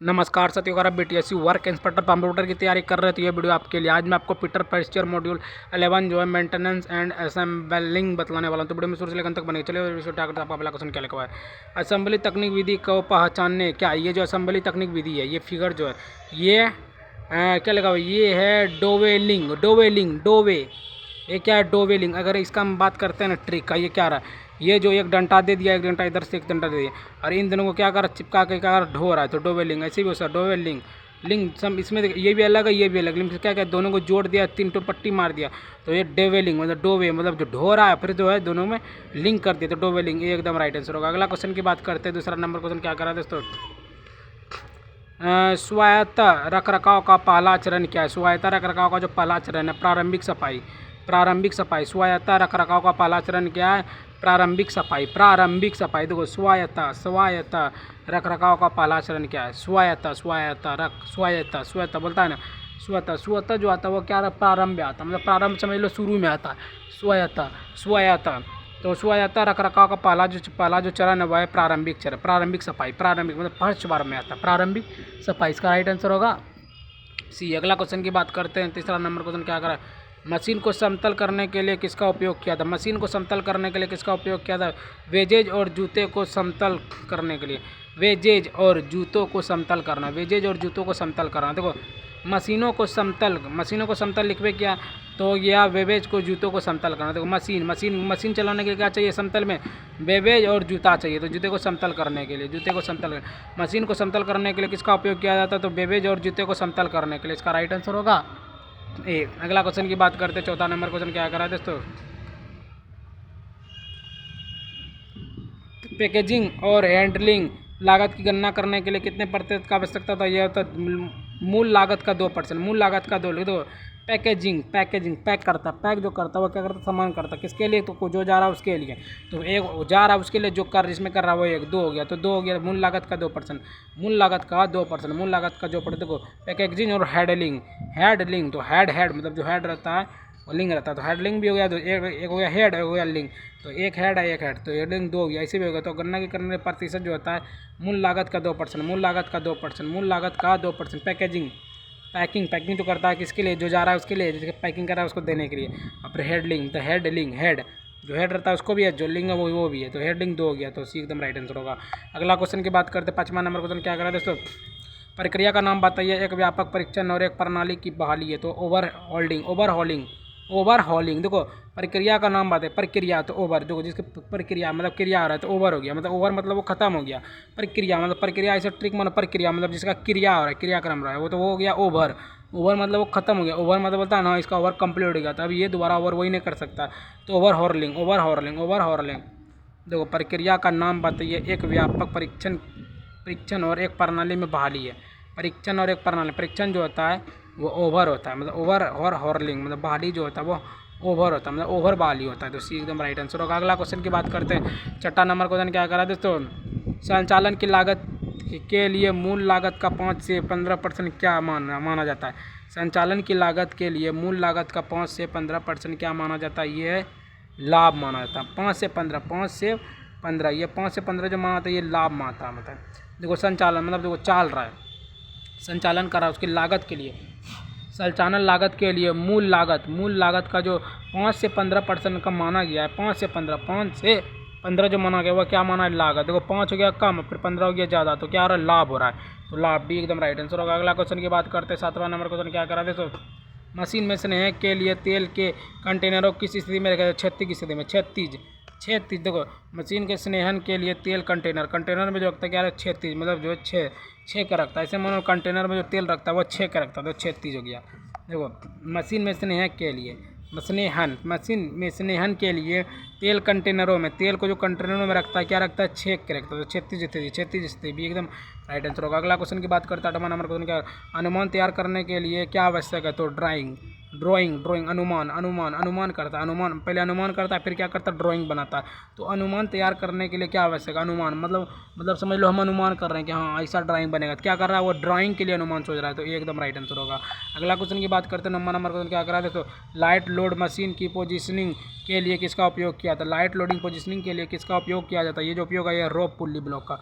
नमस्कार साथियों, अगर आप बीटीएससी वर्क इंस्पेक्टर कंप्यूटर की तैयारी कर रहे हैं तो ये वीडियो आपके लिए। आज मैं आपको पीटर पेस्चर मॉड्यूल 11 जो है मेंटेनेंस एंड असेंबलिंग बतलाने वाला हूं। तो वीडियो में शुरू से लेकर अंत तक बने चलिए। वीडियो स्टार्ट करते हैं। आपका पहला क्वेश्चन क्या लिखा हुआ है? असेंबली तकनीक विधि को पहचानने क्या, ये जो असेंबली तकनीक विधि है, ये फिगर जो है ये क्या लिखा हुआ है? ये है डोवेलिंग। डोवे ये क्या है? डोवेलिंग। अगर इसका हम बात करते हैं ना ट्रिक का, ये क्या रहा है? ये जो एक डंटा दे दिया, एक डंटा इधर से एक डंटा दे दिया, और इन दोनों को क्या कर चिपका के क्या ढो रहा है, तो डोवेलिंग। ऐसे भी हो सकता है डोवेलिंग लिंग सब इसमें ये भी अलग है, ये भी अलग। लेकिन क्या क्या दोनों को जोड़ दिया, 3 टो पट्टी मार दिया, तो ये डोवेलिंग मतलब डोवे मतलब जो ढो रहा है, फिर जो है दोनों में लिंक कर दिया, तो डोवेलिंग। ये एकदम राइट आंसर होगा। अगला क्वेश्चन की बात करते हैं। दूसरा नंबर क्वेश्चन क्या करा दोस्तों? स्वायत्त रखरखाव का पहला चरण क्या है? स्वायत्त रखरखाव का जो पहला चरण है, प्रारंभिक सफाई। प्रारंभिक सफाई। स्वायत्त रखरखाव का पहला चरण क्या है? प्रारंभिक सफाई। प्रारंभिक सफाई। देखो स्वायत्त रखरखाव का पहला चरण क्या है? स्वायत्त बोलता है ना, स्वतः जो आता है वो क्या आता है? प्रारंभ में आता है, मतलब प्रारंभ समझ लो शुरू में आता है। स्वायत्त तो स्वायत्त रखरखाव का पहला जो चरण है वह है प्रारंभिक चरण, प्रारंभिक सफाई। प्रारंभिक मतलब फर्स्ट बार में आता है प्रारंभिक सफाई। इसका राइट आंसर होगा सी। अगला क्वेश्चन की बात करते हैं। तीसरा नंबर क्वेश्चन क्या करा? मशीन को समतल करने के लिए किसका उपयोग किया था? मशीन को समतल करने के लिए किसका उपयोग किया था? वेजेज और जूते को समतल करने के लिए। वेजेज और जूतों को समतल करना। वेजेज और जूतों को समतल करना। देखो मशीनों को समतल लिखवे क्या, तो या वेवेज को जूतों को समतल करना। देखो मशीन चलाने के लिए क्या चाहिए समतल में? वेवेज और जूता चाहिए। तो जूते को समतल करने के लिए मशीन को समतल करने के लिए किसका उपयोग किया जाता है? तो वेवेज और जूते को समतल करने के लिए। इसका राइट आंसर होगा ए। अगला क्वेश्चन की बात करते हैं। चौथा नंबर क्वेश्चन क्या करा है दोस्तों? पैकेजिंग और हैंडलिंग लागत की गणना करने के लिए कितने प्रतिशत का आवश्यकता था? यह होता मूल लागत का 2%। मूल लागत का 2। लिख दो पैकेजिंग पैक करता, पैक जो करता है वो क्या करता? सामान करता। किसके लिए? तो जो जा रहा है उसके लिए। तो एक जा रहा है उसके लिए, जो कर जिसमें कर रहा है वो एक 2 हो गया, तो 2 हो गया। मूल लागत का 2%। मूल लागत का 2%। मूल लागत का जो देखो पैकेजिंग और हेडलिंग तो हेड मतलब जो हेड रहता है वो लिंग रहता है, तो हेडलिंग भी हो गया। तो एक हो गया हेड, एक हो गया लिंग, तो एक हेड है एक हेड, तो हेडलिंग 2 हो गया। ऐसे भी हो गया। तो गणना की करने प्रतिशत जो होता है मूल लागत का 2%। मूल लागत का 2%। मूल लागत का 2%। पैकिंग जो करता है किसके लिए? जो जा रहा है उसके लिए, जिसके पैकिंग कर रहा है उसको देने के लिए। और फिर हेडलिंग तो हेड जो हेड रहता है उसको भी है, जो लिंग है वो भी है, तो हेडलिंग 2 हो गया। तो सी एकदम राइट आंसर होगा। अगला क्वेश्चन की बात करते हैं। 5वां नंबर क्वेश्चन क्या करा दोस्तों? प्रक्रिया का नाम बताइए। एक व्यापक परीक्षण और एक प्रणाली की बहाली है, तो ओवरहॉलिंग। देखो प्रक्रिया का नाम बताए। प्रक्रिया तो ओवर, देखो जिसकी प्रक्रिया मतलब क्रिया आ रहा है तो ओवर हो गया, मतलब ओवर मतलब वो खत्म हो गया। प्रक्रिया मतलब प्रक्रिया ऐसा ट्रिक मतलब प्रक्रिया मतलब जिसका क्रिया हो रहा है, क्रियाक्रम रहा है, वो तो वो हो गया ओवर मतलब वो खत्म हो गया। ओवर मतलब बोलता है ना इसका ओवर कंप्लीट हो गया था, अब ये दोबारा ओवर वही नहीं कर सकता। तो ओवरहॉलिंग। देखो प्रक्रिया का नाम बताइए। एक व्यापक परीक्षण और एक प्रणाली में बहाली है। परीक्षण जो होता है वो ओवर होता है, मतलब ओवरहॉलिंग मतलब बहाली जो होता है वो ओवर होता है, मतलब ओवर बहाली होता है। तो सी एकदम राइट आंसर होगा। अगला क्वेश्चन की बात करते हैं। 6वां नंबर क्वेश्चन क्या करा दोस्तों? संचालन की लागत के लिए मूल लागत का 5 से 15% क्या माना जाता है? संचालन की लागत के लिए मूल लागत का 5 से 15% क्या माना जाता है? ये लाभ माना जाता है। 5 से 15 ये 5 से 15 जो माना जाता है ये लाभ मानता है। मतलब देखो संचालन मतलब देखो चाल रहा है, संचालन कर रहा है, उसकी लागत के लिए, संचालन लागत के लिए मूल लागत का जो 5 से 15% का माना गया है, 5 से 15 जो माना गया वह क्या माना है? लागत। देखो 5 हो गया कम, फिर 15 हो गया ज़्यादा, तो क्या हो रहा है? लाभ हो रहा है। तो लाभ भी एकदम राइट आंसर होगा। अगला क्वेश्चन की बात करते हैं। 7वां नंबर क्वेश्चन क्या करा देखो? मशीन में स्नेह के लिए तेल के कंटेनरों किस स्थिति में रखा? 36 की स्थिति में। 36 देखो मशीन के स्नेहन के लिए तेल कंटेनर में जो रखता है क्या है? 36 मतलब जो 6 का रखता है। ऐसे मानो कंटेनर में जो तेल रखता है वो 6 का रखता है, तो 36 हो गया। देखो मशीन में स्नेहन के लिए तेल कंटेनरों में, तेल को जो कंटेनरों में रखता है क्या रखता है? 6 के रखता है, तो 36 भी एकदम राइट आंसर होगा। अगला क्वेश्चन की बात करते हैं। 8वां नंबर क्वेश्चन क्या? अनुमान तैयार करने के लिए क्या आवश्यक है? तो ड्राइंग अनुमान करता है। पहले अनुमान करता है, फिर क्या करता है? ड्राइंग बनाता है। तो अनुमान तैयार करने के लिए क्या आवश्यक है? अनुमान मतलब समझ लो हम अनुमान कर रहे हैं कि हाँ ऐसा ड्राइंग बनेगा, तो क्या कर रहा है? वो ड्राइंग के लिए अनुमान सोच रहा है, तो ये एकदम राइट आंसर होगा। अगला क्वेश्चन की बात करते हैं। 9वां नंबर क्वेश्चन क्या करा है? तो लाइट लोड मशीन की पोजिशनिंग के लिए किसका उपयोग किया था? लाइट लोडिंग पोजिशनिंग के लिए किसका उपयोग किया जाता है? ये जो उपयोग है ये रोप पुल्ली ब्लॉक का।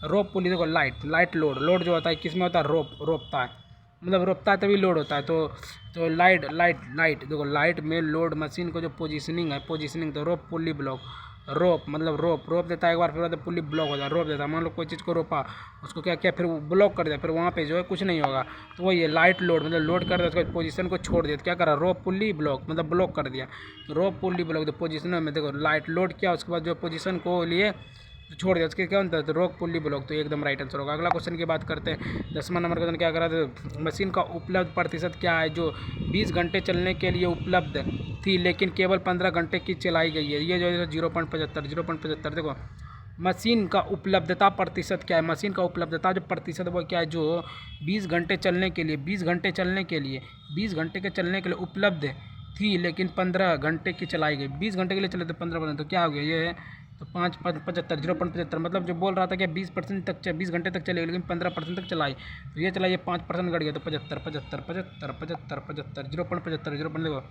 रोप पुल्ली देखो लाइट लाइट लोड, लोड जो होता है किस में होता है, रोपता है, मतलब रोपता है तभी लोड होता है। तो लाइट देखो, लाइट में लोड मशीन को जो पोजीशनिंग है, पोजीशनिंग तो रोप पुल्ली ब्लॉक, रोप मतलब रोप देता है एक बार, फिर पुल्ली ब्लॉक होता है, रोप देता है। मान लो कोई चीज़ को रोपा, उसको क्या किया, फिर वो ब्लॉक कर दिया, फिर वहाँ पे जो है कुछ नहीं होगा। तो वही है लाइट लोड, मतलब लोड कर दिया, उसको पोजीशन को छोड़ दिया, तो क्या करा, रोप पुल्ली ब्लॉक मतलब ब्लॉक कर दिया। तो रोप पुल्ली ब्लॉक तो पोजीशन में देखो लाइट लोड किया, उसके बाद जो पोजीशन को लिए तो छोड़ दिया, उसके क्या होता है, तो रोक पुल्ली ब्लॉक, तो एकदम राइट आंसर होगा। अगला क्वेश्चन की बात करते हैं, 10वां नंबर क्वेश्चन क्या करा, तो मशीन का उपलब्ध प्रतिशत क्या है जो 20 घंटे चलने के लिए उपलब्ध थी लेकिन केवल 15 घंटे की चलाई गई है। ये जो है 0.75 देखो मशीन का उपलब्धता प्रतिशत क्या है, मशीन का उपलब्धता जो प्रतिशत वो क्या है, जो 20 घंटे चलने के लिए 20 घंटे के चलने के लिए उपलब्ध थी लेकिन 15 घंटे की चलाई गई। 20 घंटे के लिए चले तो 15%, तो क्या हो गया ये, तो 5.75 0.75 मतलब जो बोल रहा था कि 20% तक 20 घंटे तक चलेगी लेकिन 15% तक चलाई, तो ये चला, ये 5% घट गया, तो 75 0.75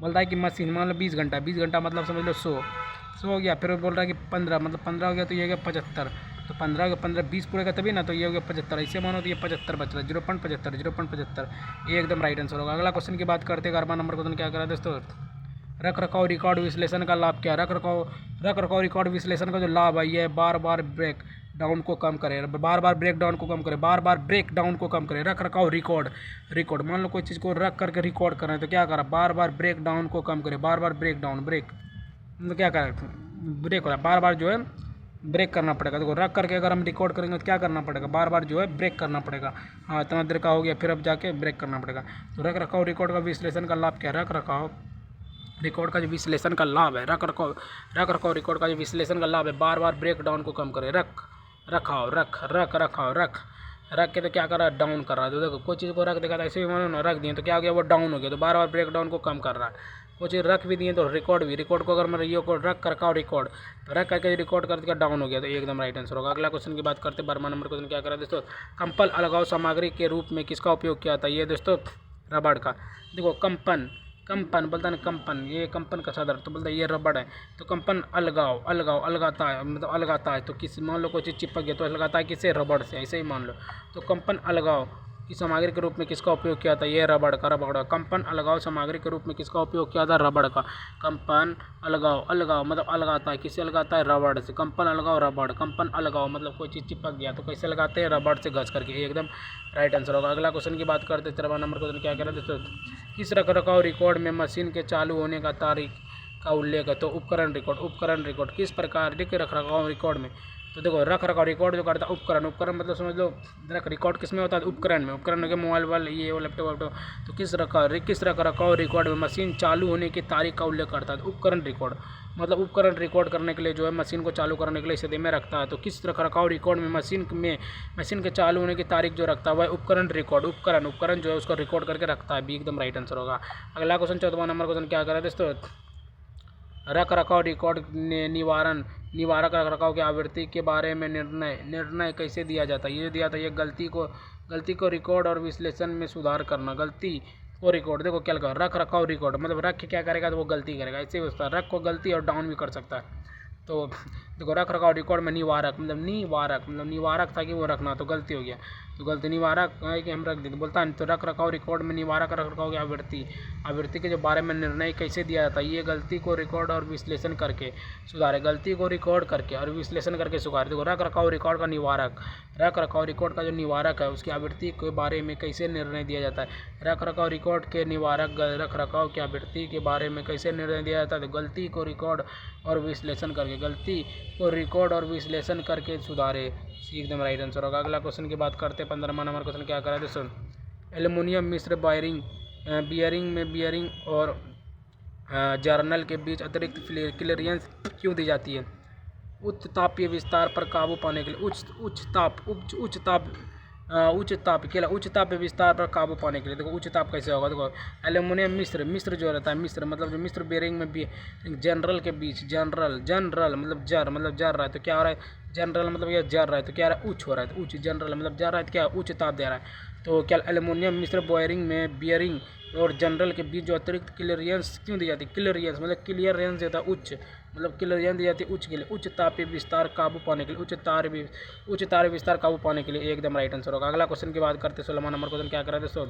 बोल रहा है कि मशीन मान लो 20 घंटा मतलब समझ लो 100 हो गया, फिर बोल रहा है कि 15 मतलब 15 हो गया, तो ये हो गया 75, तो 15 हो गया 15 20 पूरे का तभी ना, तो ये हो गया 75, ऐसे मानो तो ये 75 बच रहा है, 0.75 ये एकदम राइट आंसर होगा। अगला क्वेश्चन की बात करते हैं, 11वां नंबर क्वेश्चन क्या करा दोस्तों, रख रखाव रिकॉर्ड विश्लेषण का लाभ क्या है। रख रखाव रिकॉर्ड विश्लेषण का जो लाभ है ये बार बार ब्रेक डाउन को कम करे, बार बार ब्रेक डाउन को कम करे। रख रखाव रिकॉर्ड मान लो कोई चीज़ को रख करके रिकॉर्ड कर रहे हैं, तो क्या करा, बार बार ब्रेक डाउन को कम करे, बार बार ब्रेक मतलब क्या करें, ब्रेक हो रहा है, बार बार जो है ब्रेक करना पड़ेगा। देखो रख करके अगर हम रिकॉर्ड करेंगे तो क्या करना पड़ेगा, बार बार जो है ब्रेक करना पड़ेगा। हाँ, इतना देर का हो गया, फिर अब जाके ब्रेक करना पड़ेगा। तो रख रखाव रिकॉर्ड का विश्लेषण का लाभ क्या है, रख रखाव रिकॉर्ड का जो विश्लेषण का लाभ है, रख रखाव रिकॉर्ड का जो विश्लेषण का लाभ है, बार बार ब्रेक डाउन को कम करे। रख के तो क्या कर रहा है, डाउन कर रहा है। तो देखो कोई चीज़ को रख देगा, तो ऐसे भी मानो ना रख दिए तो क्या हो गया, वो डाउन हो गया, तो बार बार ब्रेक डाउन को कम कर रहा है। कोई चीज़ रख भी दिए तो रिकॉर्ड को अगर मैं ये को रख रखा रिकॉर्ड, तो रख करके रिकॉर्ड कर दिया, डाउन हो गया, तो एकदम राइट आंसर होगा। अगला क्वेश्चन की बात करते हैं, 12वां नंबर क्वेश्चन क्या करा दोस्तों, कंपन अलगाव सामग्री के रूप में किसका उपयोग किया था। ये दोस्तों रबड़ का। देखो कंपन बोलता है ना, कंपन, ये कंपन का सादर, तो बोलता है ये रबड़ है, तो कंपन अलगाता है, मतलब अलगाता है, तो किस मान लो कोई चीज़ चिपक गया तो अलगाता है किससे, रबड़ से, ऐसे ही मान लो। तो कंपन अलगाव की सामग्री के रूप में किसका उपयोग किया था, ये रबड़ का। कंपन अलगाव सामग्री के रूप में किसका उपयोग किया था, रबड़ का। कंपन अलगाव मतलब अलगाता है, किससे अलगाता है, रबड़ से। कंपन अलगाव मतलब कोई चीज़ चिपक गया तो कैसे लगाते हैं, रबड़ से घस करके, एकदम राइट आंसर होगा। अगला क्वेश्चन की बात करते हैं, 13वां नंबर क्वेश्चन क्या करें दोस्तों, किस रख रखाव रिकॉर्ड में मशीन के चालू होने का तारीख का उल्लेख है। तो उपकरण रिकॉर्ड किस प्रकार के रख रखाव रिकॉर्ड में, तो देखो रख रखाव रिकॉर्ड जो करता है उपकरण मतलब समझ लो, रिकॉर्ड किस में होता है, उपकरण में के मोबाइल वाल ये वो लैपटॉप। तो किस रख रखाव रिकॉर्ड में मशीन चालू होने की तारीख का उल्लेख करता है। तो उपकरण रिकॉर्ड मतलब उपकरण रिकॉर्ड करने के लिए जो है मशीन को चालू करने के लिए स्थिति में रखता है। तो किस रख रखाव रिकॉर्ड में मशीन के चालू होने की तारीख जो रखता है वह उपकरण रिकॉर्ड, उपकरण जो है उसको रिकॉर्ड करके रखता है, भी एकदम राइट आंसर होगा। अगला क्वेश्चन 14वां नंबर क्वेश्चन क्या करें दोस्तों, रख रखाव रिकॉर्ड निवारक रख रखाव की आवृत्ति के बारे में निर्णय कैसे दिया जाता है। ये दिया था, ये गलती को रिकॉर्ड और विश्लेषण में सुधार करना। गलती को रिकॉर्ड, देखो क्या लगा, रख रखाव रिकॉर्ड मतलब रख के क्या करेगा, तो वो गलती करेगा, ऐसे ही होता है, रख को गलती और डाउन भी कर सकता है। तो देखो रख रखाव रिकॉर्ड में निवारक था कि वो रखना, तो गलती हो गया, तो गलती निवारक है कि हम रख देते, बोलता है तो रख रखाव रिकॉर्ड में निवारक रख रखाव की आवृत्ति के जो बारे में निर्णय कैसे दिया जाता है। ये गलती को रिकॉर्ड और विश्लेषण करके सुधारे, गलती को रिकॉर्ड करके और विश्लेषण करके सुधारे। देखो रख रखाव रिकॉर्ड का निवारक, रख रखाव रिकॉर्ड का जो निवारक है उसकी आवृत्ति के बारे में कैसे निर्णय दिया जाता है। रख रखाव रिकॉर्ड के निवारक रख रखाव की आवृत्ति के बारे में कैसे निर्णय दिया जाता है, तो गलती को रिकॉर्ड और विश्लेषण करके सुधारे, एकदम राइट आंसर होगा। अगला क्वेश्चन की बात करते हैं, 15वां नंबर क्वेश्चन क्या करा दोस्तों, एल्युमिनियम मिश्र बियरिंग और जर्नल के बीच अतिरिक्त क्लियरेंस क्यों दी जाती है। उच्च तापीय विस्तार पर काबू पाने के लिए उच्च ताप विस्तार पर काबू पाने के लिए। देखो उच्च ताप कैसे होगा, देखो एल्युमिनियम मिश्र जो रहता है, मतलब जो मिश्र बेरिंग में भी जनरल के बीच जनरल मतलब जर रहा है, तो क्या हो रहा है, जनरल मतलब ये जर रहा है, तो क्या रहा है, उच्च हो रहा है, तो उच्च जनरल मतलब जर रहा है, तो क्या उच्च ताप दे रहा है। तो क्या एल्युमिनियम मिश्र बियरिंग और जनरल के बीच जो अतिरिक्त क्लियरेंस क्यों दी जाती है, क्लियरेंस मतलब क्लियरेंस देता है उच्च मतलब कैलोरियाँ दी जाती है उच्च के लिए, उच्च तापीय विस्तार काबू पाने के लिए, उच्च तापीय विस्तार काबू पाने के लिए एकदम राइट आंसर होगा। अगला क्वेश्चन की बात करते हैं 16वां नंबर क्वेश्चन क्या करा दोस्तों,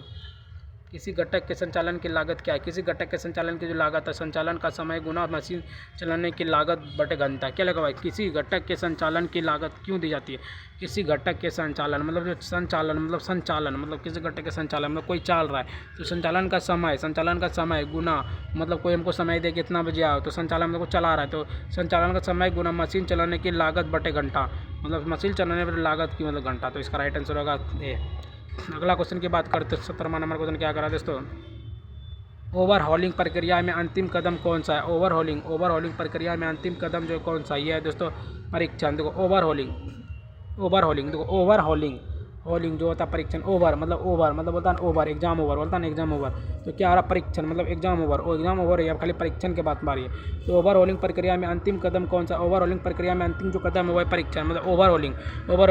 किसी घटक के संचालन की लागत क्या है। किसी घटक के संचालन की जो लागत है, संचालन का समय गुना मशीन चलाने की लागत बटे घंटा। क्या लगा भाई, किसी घटक के संचालन की लागत क्यों दी जाती है। किसी घटक के संचालन मतलब जो संचालन मतलब किसी घटक के संचालन मतलब कोई चल रहा है तो संचालन का समय गुना मतलब कोई हमको समय दे कितना बजे आओ तो संचालन मतलब को चला रहा है तो संचालन का समय गुना मशीन चलाने की लागत बटे घंटा, मतलब मशीन चलाने पर लागत की मतलब घंटा। तो इसका राइट आंसर होगा ए। अगला क्वेश्चन की बात करते हैं 17वां नंबर क्वेश्चन क्या करा दोस्तों, ओवरहॉलिंग प्रक्रिया में अंतिम कदम कौन सा है। ओवरहॉलिंग प्रक्रिया में अंतिम कदम जो कौन सा, ये है दोस्तों परीक्षण। देखो ओवरहॉलिंग देखो होलिंग जो होता है परीक्षण, ओवर मतलब बोलता है ओवर एग्जाम ओवर तो क्या आ रहा परीक्षण मतलब एग्जाम ओवर है, अब खाली परीक्षण के बात मारिए। तो ओवरहॉलिंग प्रक्रिया में अंतिम कदम कौन सा, ओवरहॉलिंग प्रक्रिया में अंतिम जो कदम है वह परीक्षण मतलब ओवर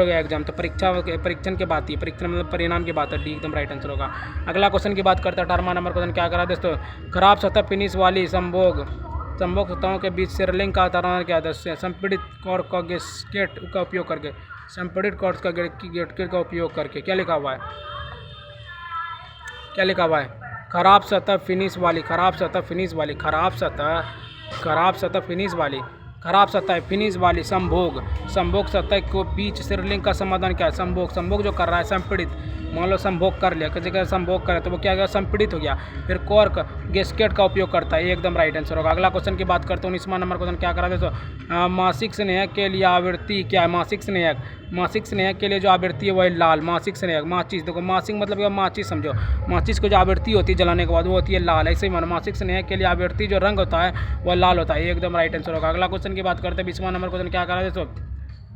हो गया एग्जाम, तो परीक्षण की बात ही, परीक्षण मतलब परिणाम की बात है, डी एकदम राइट आंसर होगा। अगला क्वेश्चन की बात करते हैं 18वां नंबर क्वेश्चन क्या करा दोस्तों, खराब सतह फिनिश वाली संभोग सतहों के बीच सिरलिंग का तारण क्या है। संपीड़ित कॉर्क का गैस्केट का उपयोग करके, संपीड़ित कॉर्क का गैस्केट का उपयोग करके क्या लिखा हुआ है, खराब सतह फिनिश वाली संभोग सतह को बीच सिरलिंग का समाधान क्या है। संभोग जो कर रहा है संपीड़ित, मान लो संभोग कर लिया, किसी का संभोग करे तो वो क्या गया संपीड़ित हो गया, फिर कॉर्क गैस्केट का उपयोग करता है, ये एकदम राइट आंसर होगा। अगला क्वेश्चन की बात करते हैं 19वां नंबर क्वेश्चन क्या करा दोस्तों, मासिक स्नेहक के लिए आवृत्ति क्या है। मासिक स्नेहक के लिए जो आवृत्ति है वह लाल, मासिक स्नेहक माचिस, देखो मासिक मतलब क्या माचिस समझो, माचिस को जो आवृत्ति होती है जलाने के बाद वो होती है लाल, ऐसे ही मानो मासिक स्नेहक के लिए आवृत्ति जो रंग होता है वह लाल होता है, ये एकदम राइट आंसर होगा। अगला क्वेश्चन की बात करते हैं 20वां नंबर क्वेश्चन क्या करा दोस्तों,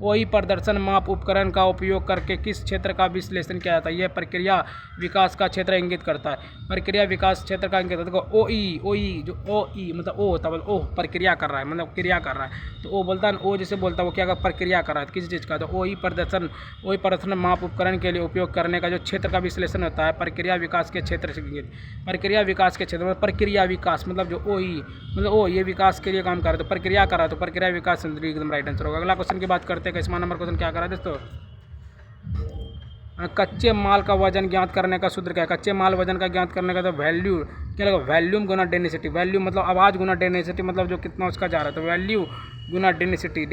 वही प्रदर्शन माप उपकरण का उपयोग करके किस क्षेत्र का विश्लेषण किया जाता है। यह प्रक्रिया विकास का क्षेत्र इंगित करता है, प्रक्रिया विकास क्षेत्र का इंगित देखो ओई जो ओई मतलब ओ होता है, ओ प्रक्रिया कर रहा है मतलब क्रिया कर रहा है, तो ओ बोलता है ओ जैसे बोलता है वो क्या प्रक्रिया कर रहा है किसी चीज़ का, तो वही प्रदर्शन माप उपकरण के लिए उपयोग करने का जो क्षेत्र का विश्लेषण होता है प्रक्रिया विकास के क्षेत्र से इंगित, प्रक्रिया विकास के क्षेत्र में प्रक्रिया विकास मतलब जो ओई मतलब ओ ये विकास के लिए काम कर रहा है तो प्रक्रिया कर रहा है तो प्रक्रिया विकास एकदम राइट आंसर होगा। अगला क्वेश्चन की बात करते हैं 21वां नंबर क्वेश्चन क्या करा दोस्तों, कच्चे माल का वजन ज्ञात करने का सूत्र क्या है। कच्चे माल वजन का ज्ञात करने का तो वैल्यू क्या लगा, वैल्यूम गुना डेंसिटी, वैल्यू मतलब आवाज़ गुना डेंसिटी मतलब जो कितना उसका जा रहा है, तो वैल्यू गुना डेंसिटी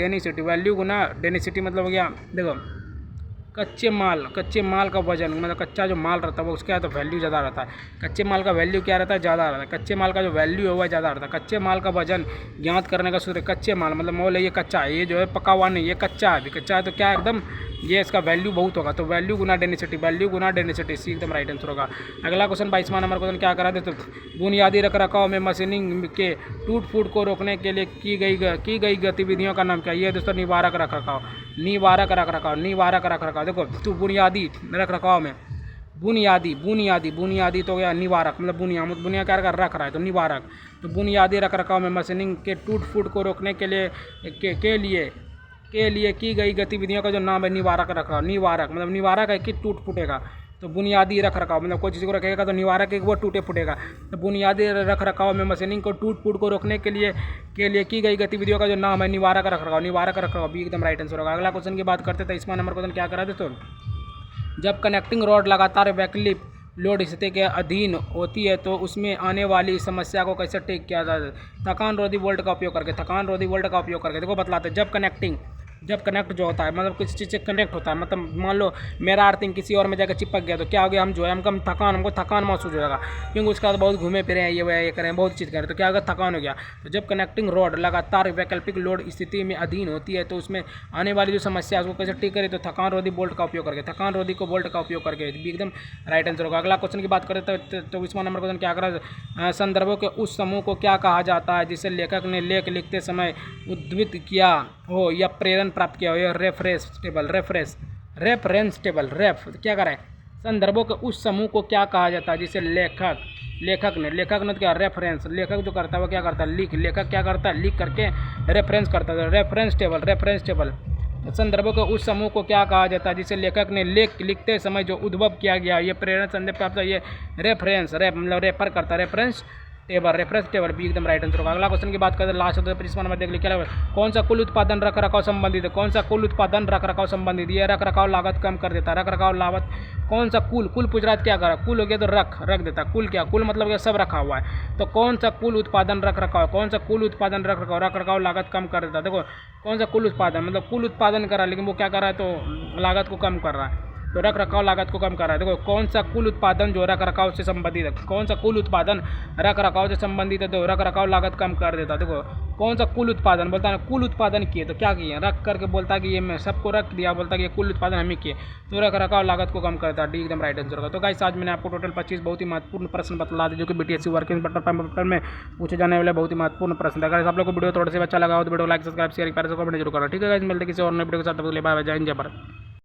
वैल्यू गुना डेंसिटी मतलब हो गया देखो कच्चे माल का वजन मतलब कच्चा जो माल रहता है वो उसका तो वैल्यू ज़्यादा रहता है, कच्चे माल का वैल्यू क्या रहता है ज़्यादा रहता है, कच्चे माल का जो वैल्यू है वह ज़्यादा रहता है। कच्चे माल का वजन ज्ञात करने का सूत्र, कच्चे माल मतलब मोल है ये कच्चा है, ये जो है पका हुआ नहीं, ये कच्चा है, अभी कच्चा है तो क्या एकदम ये इसका वैल्यू बहुत होगा, तो वैल्यू गुना डेंसिटी सी एकदम राइट आंसर होगा। अगला क्वेश्चन 22वां नंबर क्वेश्चन क्या करा दोस्तों, बुनियादी रखरखाव में मशीनिंग के टूट फूट को रोकने के लिए की गई गतिविधियों का नाम क्या है। ये दोस्तों निवारक रखरखाव देखो तो बुनियादी रखरखाव में बुनियादी तो गया निवारक मतलब बुनिया क्या रख रहा है तो निवारक, तो बुनियादी रखरखाव में मशीनिंग के टूट फूट को रोकने के लिए की गई गतिविधियों का जो नाम है निवारक रखरखाव। निवारक मतलब निवारक है कि टूट फूटेगा, तो बुनियादी रखरखाव मतलब कोई चीज़ को रखेगा तो निवारक है वो टूटे फूटेगा, तो बुनियादी रखरखाव में मशीनिंग को टूट फूट को रोकने के लिए की गई गतिविधियों का जो नाम है निवारक रखरखाव भी एकदम राइट आंसर होगा। अगला क्वेश्चन की बात करते थे 23वां नंबर क्वेश्चन क्या करा दोस्तों, जब कनेक्टिंग रॉड लगातार वैकल्पिक लोड स्थिति के अधीन होती है तो उसमें आने वाली समस्या को कैसे ठीक किया जाता है। थकान रोधी वोल्ट का उपयोग करके देखो बतलाते हैं, जब कनेक्ट जो होता है मतलब किसी चीज़ से कनेक्ट होता है, मतलब मान लो मेरा अर्थिंग किसी और में जाकर चिपक गया तो क्या हो गया, हम जो है हमको थकान महसूस हो जाएगा क्योंकि उसके बाद बहुत घूमे फिरे हैं ये करें बहुत चीज़ करें तो क्या होगा थकान हो गया। तो जब कनेक्टिंग रॉड लगातार वैकल्पिक लोड स्थिति में अधीन होती है तो उसमें आने वाली जो समस्या है उसको कैसे ठीक करें, तो थकान रोधी बोल्ट का उपयोग करके भी एकदम राइट आंसर होगा। अगला क्वेश्चन की बात करें तो 24वां नंबर क्वेश्चन क्या करा, संदर्भों के उस समूह को क्या कहा जाता है जिसे लेखक ने लेख लिखते समय उद्धृत किया हो या प्रेरण प्राप्त किया हो, या रेफरेंस टेबल क्या करें, संदर्भों के उस समूह को क्या कहा जाता है जिसे लेखक ने क्या रेफरेंस, लेखक जो करता है वो क्या करता है लेखक क्या करता है लिख करके रेफरेंस करता है, रेफरेंस टेबल संदर्भों के उस समूह को क्या कहा जाता है जिसे लेखक ने लेख लिखते समय जो उद्भव किया गया, ये प्रेरणा संदेश प्राप्त, ये मतलब रेफर करता है, reference table, reference table b एकदम राइट आंसर होगा। अगला क्वेश्चन की बात करें लास्ट 25 नंबर देख लीजिए क्या लगा, कौन सा कुल उत्पादन रख रखाव संबंधित है, कौन सा कुल उत्पादन रख रखाव संबंधित, ये रख रखाव लागत कम कर देता है, रख रखाव लागत कौन सा कुल कुल पूछ रहा है क्या करा, कुल हो गया तो रख देता, कुल क्या, कुल मतलब क्या सब रखा हुआ है, तो कौन सा कुल उत्पादन रख रखाव, कौन सा कुल उत्पादन रख रखाव लागत कम कर देता है। देखो कौन सा कुल उत्पादन मतलब कुल उत्पादन कर रहा है लेकिन वो क्या कर रहा है तो लागत को कम कर रहा है, तो रख रखाव लागत को कम कर रहा है। देखो कौन सा कुल उत्पादन जो रख रखाव से संबंधित है, कौन सा कुल उत्पादन रख रखाव से संबंधित है तो रख रखाव लागत कम कर देता है। देखो कौन सा कुल उत्पादन बोलता है कुल उत्पादन किए तो क्या किए, रख करके बोलता है कि ये मैं सबको रख दिया, बोलता है कि ये कुल उत्पादन हम ही किए, तो रख रखाव लागत को कम करता है। डी एकदम राइट आंसर होगा। तो गाइस आज मैंने आपको टोटल 25 बहुत ही महत्वपूर्ण प्रश्न बतला दिए जो कि बीटीएससी वर्किंग पेपर में पूछे जाने वाले बहुत ही महत्वपूर्ण प्रश्न था। अगर आप लोग को वीडियो थोड़ा सा अच्छा लगा हो तो video like subscribe share comment जरूर करो। ठीक है गाइस, मिलते किसी और नए वीडियो के साथ, बाय बाय, जय हिंद जय भारत।